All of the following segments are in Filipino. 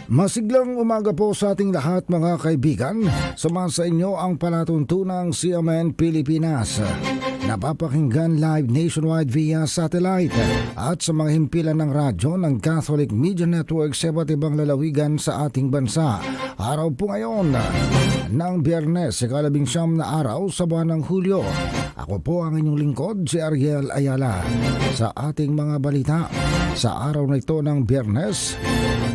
Masiglang umaga po sa ating lahat mga kaibigan. Sumasa inyo ang palatuntunang CMN Pilipinas. Napapakinggan live nationwide via satellite at sa mga himpilan ng radyo ng Catholic Media Network sa iba't ibang lalawigan sa ating bansa. Araw po ngayon ng Biyernes, ika-19 na araw sa buwan ng Hulyo. Ako po ang inyong lingkod, si Ariel Ayala. Sa ating mga balita, sa araw na ito ng Biyernes,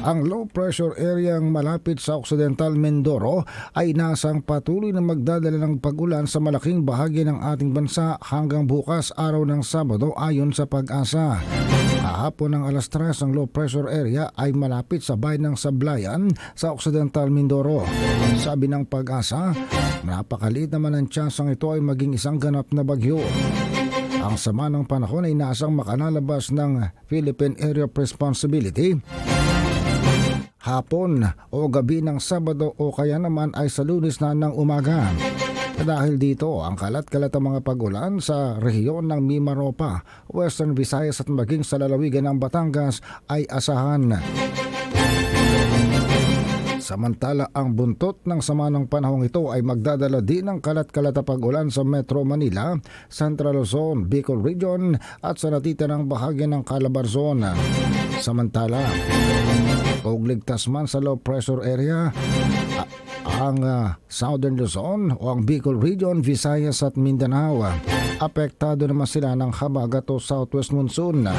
ang low pressure area ang malapit sa Occidental Mindoro ay nasang patuloy na magdadala ng pag-ulan sa malaking bahagi ng ating bansa hanggang bukas araw ng Sabado ayon sa Pag-asa. Kahapon ng alas 3 ang low pressure area ay malapit sa bayan ng Sablayan sa Occidental Mindoro. Sabi ng Pag-asa, napakaliit naman ang tsansang ito ay maging isang ganap na bagyo. Ang sama ng panahon ay nasang makanalabas ng Philippine Area of Responsibility hapon o gabi ng Sabado o kaya naman ay sa Lunes na ng umaga. Dahil dito, ang kalat-kalat ang mga pag-ulan sa rehiyon ng Mimaropa, Western Visayas at maging sa lalawigan ng Batangas ay asahan. Samantala, ang buntot ng sama ng panahong ito ay magdadala din ng kalat-kalat na pag-ulan sa Metro Manila, Central Luzon, Bicol Region at sa natitirang bahagi ng Calabarzon. Samantala, kung ligtas man sa low pressure area, ang Southern Luzon o ang Bicol Region, Visayas at Mindanao, apektado naman sila ng habagat o southwest monsoon.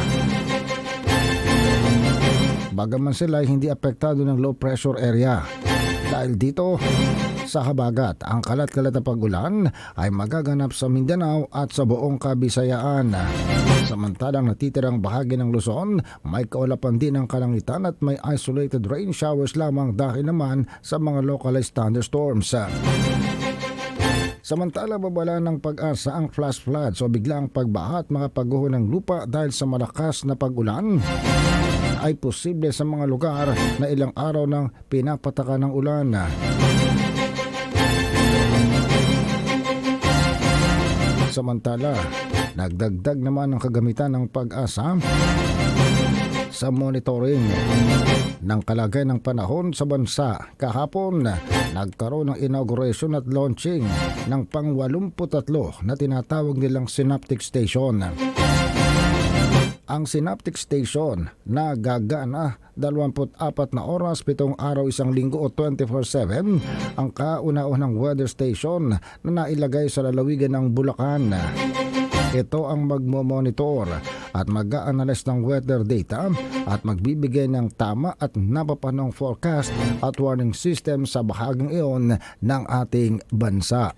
Bagaman sila ay hindi apektado ng low pressure area. Dahil dito sa habagat, ang kalat-kalat na pag-ulan ay magaganap sa Mindanao at sa buong Kabisayaan. Samantalang natitirang bahagi ng Luzon, may kaulapan din ng kalangitan at may isolated rain showers lamang dahil naman sa mga localized thunderstorms. Samantala, babala ng Pag-asa ang flash floods o biglang pagbaha at mga pagguho ng lupa dahil sa malakas na pag-ulan ay posible sa mga lugar na ilang araw nang pinapataka ng ulan. Samantala, nagdagdag naman ang kagamitan ng Pag-asa sa monitoring ng kalagayan ng panahon sa bansa. Kahapon, nagkaroon ng inauguration at launching ng pang-83 na tinatawag nilang Synaptic Station. Ang Synaptic Station na gagana 24 na oras, 7 araw, 1 linggo o 24/7 ang kauna-unang weather station na nailagay sa lalawigan ng Bulacan. Ito ang magmo-monitor at mag-a-analyze ng weather data at magbibigay ng tama at napapanong forecast at warning system sa bahaging iyon ng ating bansa.